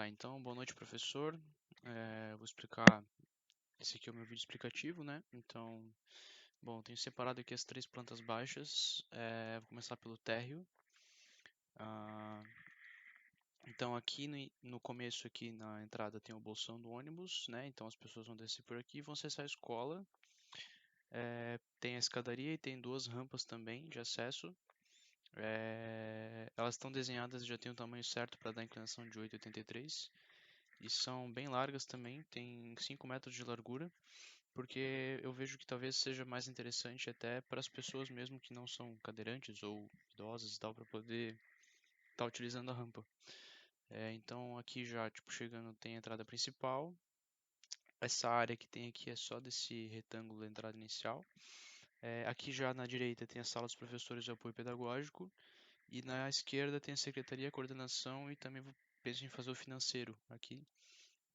Tá, então, boa noite, professor. Vou explicar. Esse aqui é o meu vídeo explicativo, né? Então, bom, tenho separado aqui as três plantas baixas. Vou começar pelo térreo. Ah, então, aqui no começo, aqui na entrada, tem o bolsão do ônibus, né? Então, as pessoas vão descer por aqui e vão acessar a escola. Tem a escadaria e tem duas rampas também de acesso. Elas estão desenhadas, já tem o tamanho certo para dar inclinação de 8,83. E são bem largas também, tem 5 metros de largura, porque eu vejo que talvez seja mais interessante até para as pessoas mesmo que não são cadeirantes ou idosas e tal, para poder estar utilizando a rampa. Então aqui já, tipo, chegando tem a entrada principal. Essa área que tem aqui é só desse retângulo da entrada inicial. Aqui já na direita tem a sala dos professores de apoio pedagógico. E na esquerda tem a secretaria, coordenação e também penso em fazer o financeiro aqui.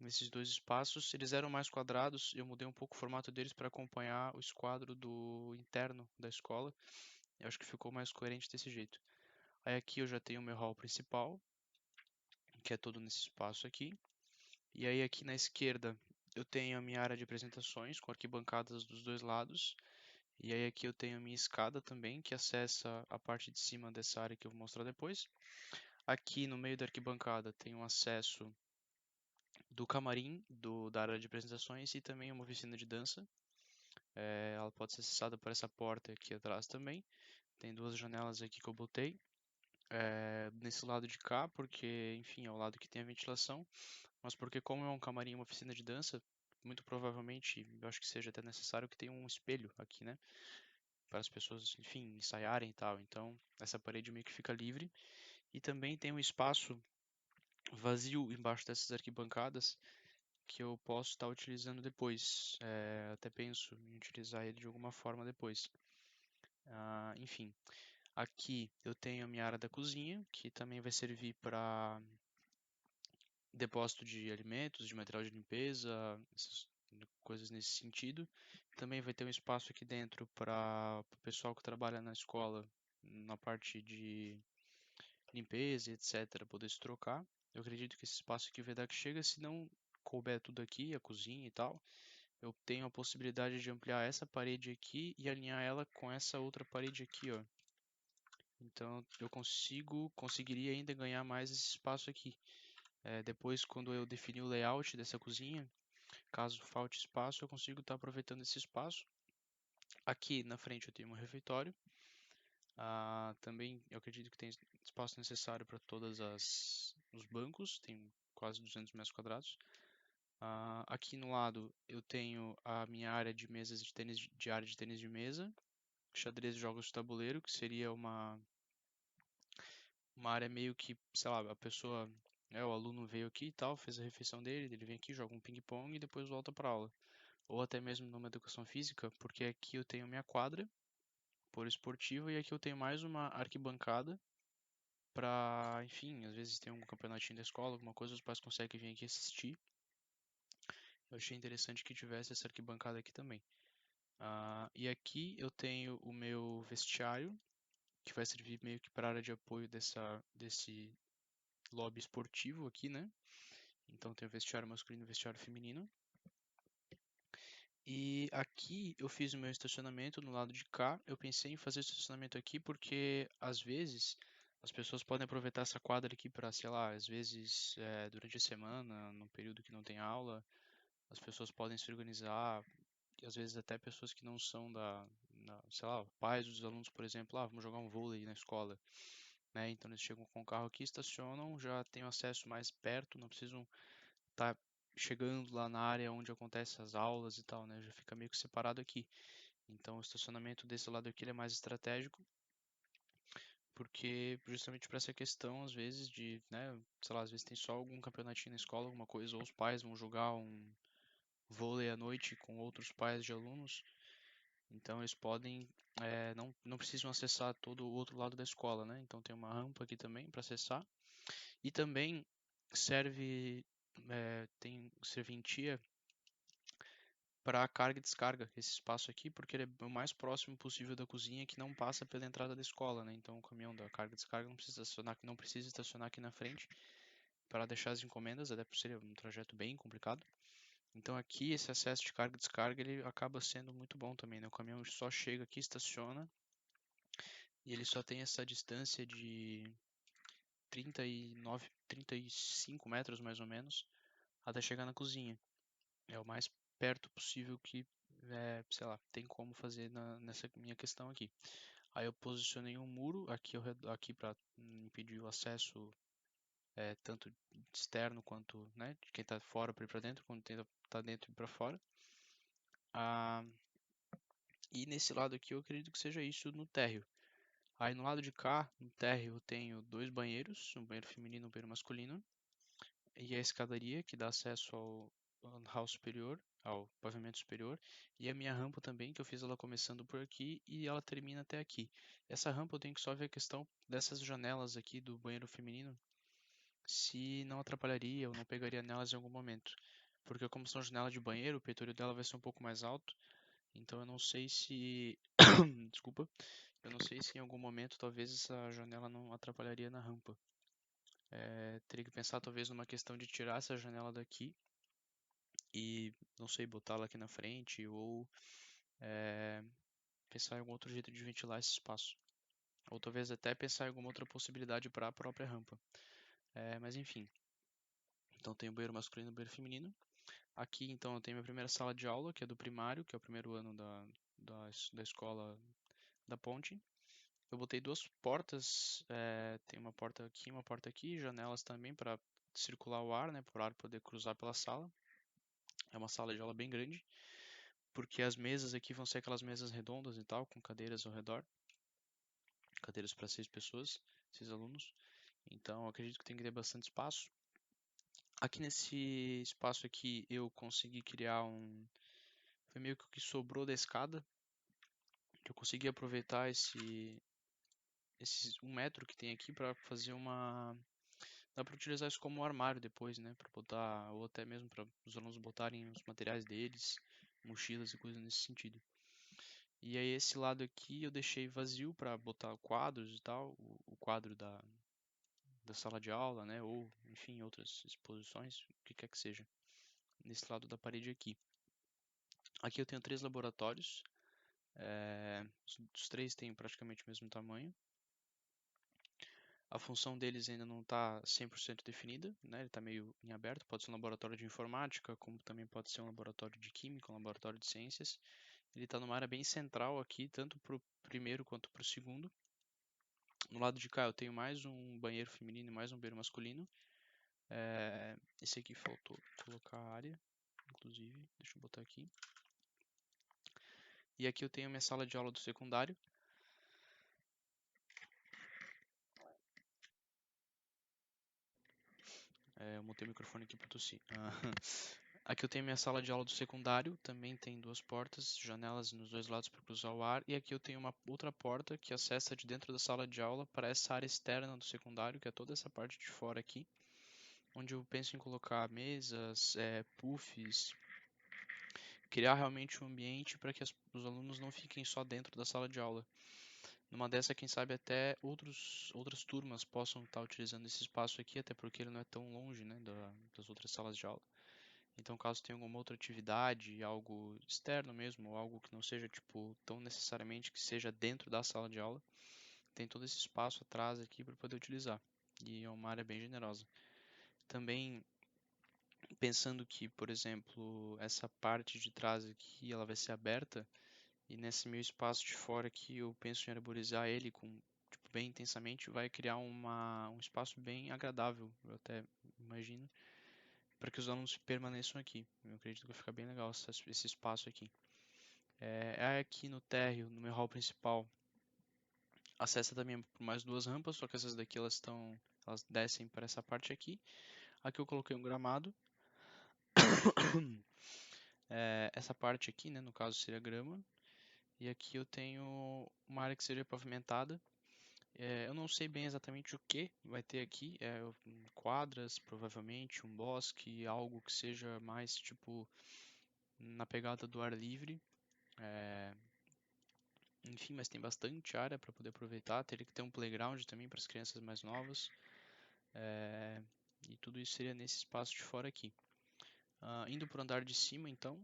Nesses dois espaços, eles eram mais quadrados, eu mudei um pouco o formato deles para acompanhar o esquadro do interno da escola. Eu acho que ficou mais coerente desse jeito. Aí aqui eu já tenho o meu hall principal, que é todo nesse espaço aqui. E aí aqui na esquerda eu tenho a minha área de apresentações, com arquibancadas dos dois lados. E aí aqui eu tenho a minha escada também, que acessa a parte de cima dessa área que eu vou mostrar depois. Aqui no meio da arquibancada tem um acesso do camarim da área de apresentações e também uma oficina de dança. Ela pode ser acessada por essa porta aqui atrás também. Tem duas janelas aqui que eu botei. Nesse lado de cá, porque, enfim, é o lado que tem a ventilação. Mas porque como é um camarim e uma oficina de dança, muito provavelmente, eu acho que seja até necessário que tenha um espelho aqui, né? Para as pessoas, enfim, ensaiarem e tal. Então, essa parede meio que fica livre. E também tem um espaço vazio embaixo dessas arquibancadas que eu posso estar utilizando depois. Até penso em utilizar ele de alguma forma depois. Enfim, aqui eu tenho a minha área da cozinha, que também vai servir para depósito de alimentos, de material de limpeza, essas coisas nesse sentido. Também vai ter um espaço aqui dentro para o pessoal que trabalha na escola, na parte de limpeza, etc., poder se trocar. Eu acredito que esse espaço aqui vai dar que chega, se não couber tudo aqui, a cozinha e tal, eu tenho a possibilidade de ampliar essa parede aqui e alinhar ela com essa outra parede aqui, ó. Então eu conseguiria ainda ganhar mais esse espaço aqui. Depois, quando eu definir o layout dessa cozinha, caso falte espaço, eu consigo estar aproveitando esse espaço. Aqui na frente eu tenho um refeitório. Também eu acredito que tem espaço necessário para todos os bancos, tem quase 200 metros quadrados. Aqui no lado eu tenho a minha área de mesas de tênis, de área de tênis de mesa, xadrez de jogos de tabuleiro, que seria uma área meio que, sei lá, a pessoa, o aluno veio aqui e tal, fez a refeição dele, ele vem aqui, joga um ping-pong e depois volta para aula. Ou até mesmo numa educação física, porque aqui eu tenho minha quadra por esportiva e aqui eu tenho mais uma arquibancada para, enfim, às vezes tem um campeonatinho da escola, alguma coisa, os pais conseguem vir aqui assistir. Eu achei interessante que tivesse essa arquibancada aqui também. E aqui eu tenho o meu vestiário, que vai servir meio que para a área de apoio desse lobby esportivo aqui, né? Então tem o vestiário masculino e o vestiário feminino. E aqui eu fiz o meu estacionamento no lado de cá. Eu pensei em fazer estacionamento aqui porque às vezes as pessoas podem aproveitar essa quadra aqui para, sei lá, às vezes durante a semana, no período que não tem aula, as pessoas podem se organizar. E às vezes até pessoas que não são sei lá, pais dos alunos, por exemplo, vamos jogar um vôlei na escola, né? Então eles chegam com o carro aqui, estacionam, já têm acesso mais perto, não precisam estar chegando lá na área onde acontecem as aulas e tal, né? Já fica meio que separado aqui. Então o estacionamento desse lado aqui ele é mais estratégico, porque justamente para essa questão, às vezes, de, né, sei lá, às vezes tem só algum campeonatinho na escola, alguma coisa, ou os pais vão jogar um vôlei à noite com outros pais de alunos. Então eles podem, não precisam acessar todo o outro lado da escola, né? Então tem uma rampa aqui também para acessar. E também tem serventia para carga e descarga esse espaço aqui, porque ele é o mais próximo possível da cozinha que não passa pela entrada da escola, né? Então o caminhão da carga e descarga não precisa estacionar aqui na frente. para deixar as encomendas, até por ser um trajeto bem complicado. Então aqui esse acesso de carga e descarga ele acaba sendo muito bom também, né? O caminhão só chega aqui, estaciona e ele só tem essa distância de 39, 35 metros mais ou menos até chegar na cozinha. É o mais perto possível que, sei lá, tem como fazer nessa minha questão aqui. Aí eu posicionei um muro aqui para impedir o acesso tanto externo quanto, né, de quem está fora para ir para dentro, quanto quem está dentro e para fora. Ah, e nesse lado aqui eu acredito que seja isso no térreo. Aí no lado de cá, no térreo, eu tenho dois banheiros, um banheiro feminino e um banheiro masculino. E a escadaria que dá acesso ao hall superior, ao pavimento superior. E a minha rampa também, que eu fiz ela começando por aqui e ela termina até aqui. Essa rampa eu tenho que só ver a questão dessas janelas aqui do banheiro feminino, se não atrapalharia ou não pegaria nelas em algum momento. Porque como são janelas de banheiro, o peitoril dela vai ser um pouco mais alto. Então eu não sei se. Desculpa. Eu não sei se em algum momento talvez essa janela não atrapalharia na rampa. Teria que pensar talvez numa questão de tirar essa janela daqui e, não sei, botá-la aqui na frente ou é, pensar em algum outro jeito de ventilar esse espaço. Ou talvez até pensar em alguma outra possibilidade para a própria rampa. Mas enfim. Então tem o banheiro masculino e o banheiro feminino. Aqui então eu tenho minha primeira sala de aula, que é do primário, que é o primeiro ano da escola da Ponte. Eu botei duas portas, tem uma porta aqui e uma porta aqui, janelas também para circular o ar, né, para o ar poder cruzar pela sala. É uma sala de aula bem grande, porque as mesas aqui vão ser aquelas mesas redondas e tal, com cadeiras ao redor, cadeiras para 6 pessoas, 6 alunos. Então eu acredito que tem que ter bastante espaço. Aqui nesse espaço aqui eu consegui criar foi meio que o que sobrou da escada, que eu consegui aproveitar esse 1 metro que tem aqui para fazer uma. Dá para utilizar isso como um armário depois, né? Para botar, ou até mesmo para os alunos botarem os materiais deles, mochilas e coisas nesse sentido. E aí esse lado aqui eu deixei vazio para botar quadros e tal, o quadro da sala de aula, né? Ou, enfim, outras exposições, o que quer que seja. Nesse lado da parede aqui. Aqui eu tenho 3 laboratórios. Os três têm praticamente o mesmo tamanho. A função deles ainda não está 100% definida, né? Ele está meio em aberto. Pode ser um laboratório de informática, como também pode ser um laboratório de química, um laboratório de ciências. Ele está numa área bem central aqui, tanto para o primeiro quanto para o segundo. No lado de cá eu tenho mais um banheiro feminino e mais um banheiro masculino. Esse aqui faltou colocar a área, inclusive. Deixa eu botar aqui. E aqui eu tenho minha sala de aula do secundário. Eu montei o microfone aqui para tossir. Aqui eu tenho minha sala de aula do secundário, também tem 2 portas, janelas nos 2 lados para cruzar o ar. E aqui eu tenho uma outra porta que acessa de dentro da sala de aula para essa área externa do secundário, que é toda essa parte de fora aqui, onde eu penso em colocar mesas, puffs, criar realmente um ambiente para que os alunos não fiquem só dentro da sala de aula. Numa dessa, quem sabe até outras turmas possam estar utilizando esse espaço aqui, até porque ele não é tão longe, né, das outras salas de aula. Então, caso tenha alguma outra atividade, algo externo mesmo, ou algo que não seja tipo tão necessariamente que seja dentro da sala de aula, tem todo esse espaço atrás aqui para poder utilizar. E é uma área bem generosa. Também pensando que, por exemplo, essa parte de trás aqui, ela vai ser aberta, e nesse meu espaço de fora aqui eu penso em arborizar ele com tipo, bem intensamente, vai criar um espaço bem agradável, eu até imagino, para que os alunos permaneçam aqui. Eu acredito que vai ficar bem legal esse espaço aqui. Aqui no térreo, no meu hall principal, acessa também por mais 2 rampas, só que essas daqui elas descem para essa parte aqui. Aqui eu coloquei um gramado. Essa parte aqui, né, no caso seria grama. E aqui eu tenho uma área que seria pavimentada. Eu não sei bem exatamente o que vai ter aqui. Quadras, provavelmente, um bosque, algo que seja mais tipo na pegada do ar livre. Enfim, mas tem bastante área para poder aproveitar. Teria que ter um playground também para as crianças mais novas. E tudo isso seria nesse espaço de fora aqui. Indo para o andar de cima, então,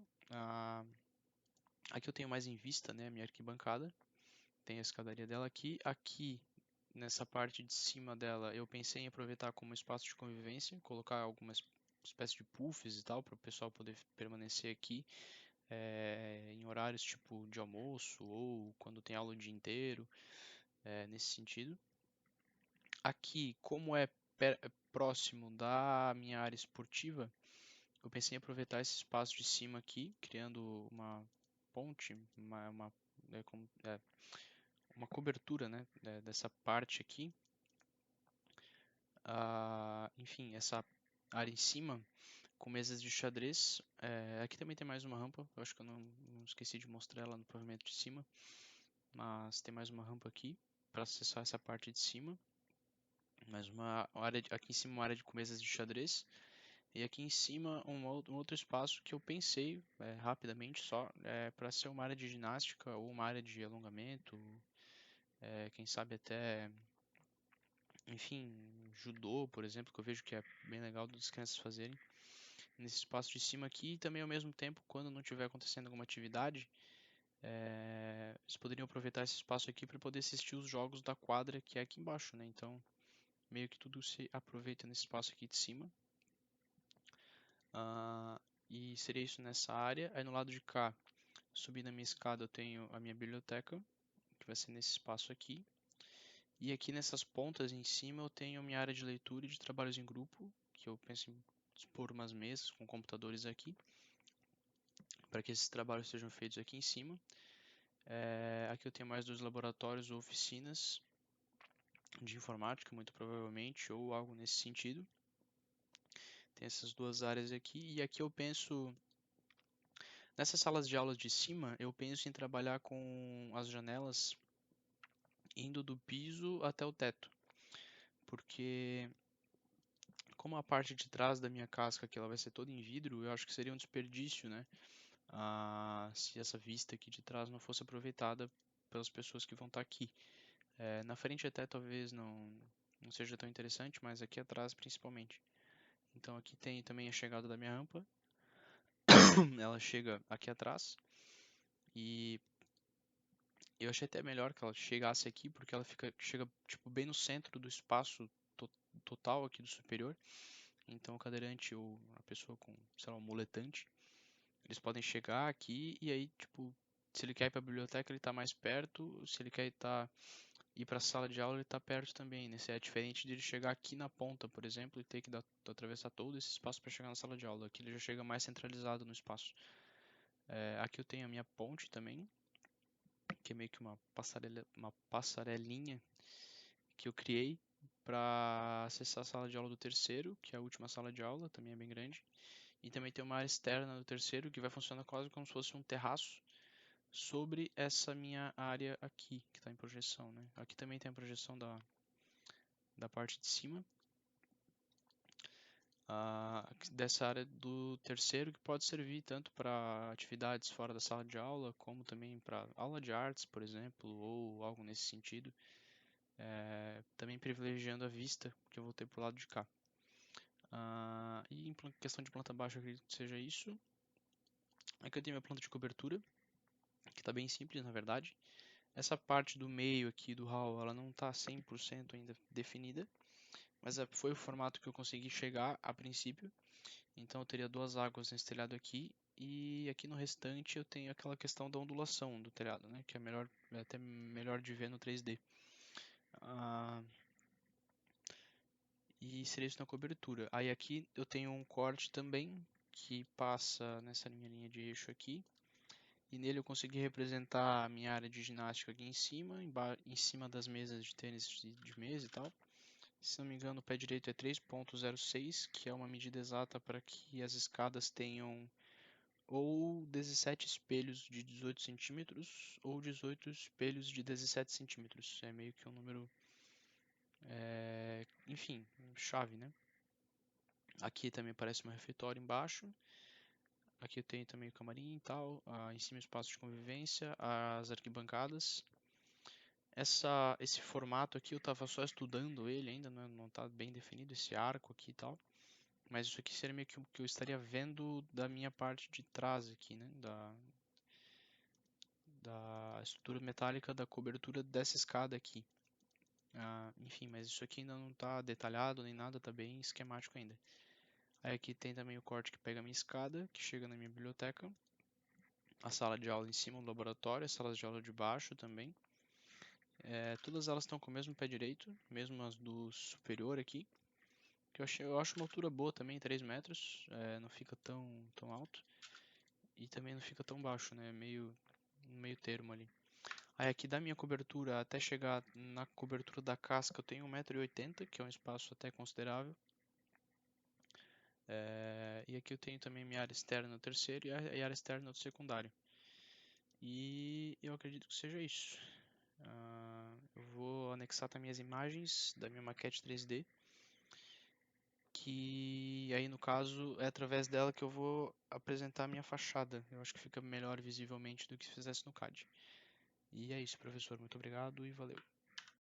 aqui eu tenho mais em vista, né, a minha arquibancada. Tem a escadaria dela aqui. Aqui, nessa parte de cima dela, eu pensei em aproveitar como espaço de convivência, colocar algumas espécie de puffs e tal, para o pessoal poder permanecer aqui em horários tipo de almoço ou quando tem aula o dia inteiro, nesse sentido. Aqui, como é próximo da minha área esportiva, eu pensei em aproveitar esse espaço de cima aqui, criando uma ponte, uma cobertura, né, dessa parte aqui. Enfim, essa área em cima, com mesas de xadrez. Aqui também tem mais uma rampa, eu acho que eu não esqueci de mostrar ela no pavimento de cima, mas tem mais uma rampa aqui para acessar essa parte de cima. Mais uma área, aqui em cima uma área com mesas de xadrez. E aqui em cima um outro espaço que eu pensei rapidamente só para ser uma área de ginástica ou uma área de alongamento, quem sabe até, enfim, judô, por exemplo, que eu vejo que é bem legal das crianças fazerem nesse espaço de cima aqui. E também ao mesmo tempo, quando não estiver acontecendo alguma atividade, eles poderiam aproveitar esse espaço aqui para poder assistir os jogos da quadra que é aqui embaixo, né? Então, meio que tudo se aproveita nesse espaço aqui de cima. E seria isso nessa área. Aí no lado de cá, subindo a minha escada, eu tenho a minha biblioteca, que vai ser nesse espaço aqui. E aqui nessas pontas em cima eu tenho a minha área de leitura e de trabalhos em grupo, que eu penso em dispor umas mesas com computadores aqui, para que esses trabalhos sejam feitos aqui em cima. Aqui eu tenho mais 2 laboratórios ou oficinas de informática, muito provavelmente, ou algo nesse sentido. Tem essas 2 áreas aqui, e aqui eu penso, nessas salas de aulas de cima, eu penso em trabalhar com as janelas indo do piso até o teto, porque como a parte de trás da minha casca aqui ela vai ser toda em vidro, eu acho que seria um desperdício, né? Se essa vista aqui de trás não fosse aproveitada pelas pessoas que vão estar aqui. Na frente até talvez não seja tão interessante, mas aqui atrás principalmente. Então aqui tem também a chegada da minha rampa. Ela chega aqui atrás. E eu achei até melhor que ela chegasse aqui, porque ela chega tipo, bem no centro do espaço total aqui do superior. Então o cadeirante ou a pessoa com, sei lá, um muletante, eles podem chegar aqui e aí, tipo, se ele quer ir para a biblioteca, ele está mais perto. Se ele quer ir para a sala de aula, ele está perto também, né? É diferente de ele chegar aqui na ponta, por exemplo, e ter que atravessar todo esse espaço para chegar na sala de aula. Aqui ele já chega mais centralizado no espaço. Aqui eu tenho a minha ponte também, que é meio que uma passarelinha que eu criei para acessar a sala de aula do terceiro, que é a última sala de aula, também é bem grande. E também tem uma área externa do terceiro que vai funcionar quase como se fosse um terraço sobre essa minha área aqui, que está em projeção, né? Aqui também tem a projeção da parte de cima. Dessa área do terceiro, que pode servir tanto para atividades fora da sala de aula, como também para aula de artes, por exemplo, ou algo nesse sentido. Também privilegiando a vista, que eu vou ter pro lado de cá. E em questão de planta baixa, eu acredito que seja isso. Aqui eu tenho minha planta de cobertura, que está bem simples, na verdade. Essa parte do meio aqui do hall, ela não está 100% ainda definida, mas foi o formato que eu consegui chegar a princípio. Então eu teria 2 águas nesse telhado aqui, e aqui no restante eu tenho aquela questão da ondulação do telhado, né, que é até melhor de ver no 3D. E seria isso na cobertura. Aí aqui eu tenho um corte também que passa nessa minha linha de eixo aqui. E nele eu consegui representar a minha área de ginástica aqui em cima, em cima das mesas de tênis de mesa e tal. Se não me engano, o pé direito é 3.06, que é uma medida exata para que as escadas tenham ou 17 espelhos de 18 centímetros ou 18 espelhos de 17 centímetros. É meio que um número, enfim, chave, né? Aqui também parece um refeitório embaixo. Aqui eu tenho também o camarim e tal. Em cima o espaço de convivência, as arquibancadas. Esse formato aqui eu estava só estudando ele ainda, não está bem definido esse arco aqui e tal. Mas isso aqui seria meio que o que eu estaria vendo da minha parte de trás aqui, né? Da estrutura metálica da cobertura dessa escada aqui. Enfim, mas isso aqui ainda não está detalhado nem nada, tá bem esquemático ainda. Aí aqui tem também o corte que pega a minha escada, que chega na minha biblioteca. A sala de aula em cima do laboratório, as salas de aula de baixo também. Todas elas estão com o mesmo pé direito, mesmo as do superior aqui. Que eu acho uma altura boa também, 3 metros, não fica tão alto. E também não fica tão baixo, né? Meio termo ali. Aí aqui da minha cobertura até chegar na cobertura da casca eu tenho 1,80 m, que é um espaço até considerável. E aqui eu tenho também minha área externa no terceiro e a área externa no secundário. E eu acredito que seja isso. Eu vou anexar também as imagens da minha maquete 3D, que aí no caso é através dela que eu vou apresentar a minha fachada. Eu acho que fica melhor visivelmente do que se fizesse no CAD. E é isso, professor. Muito obrigado e valeu.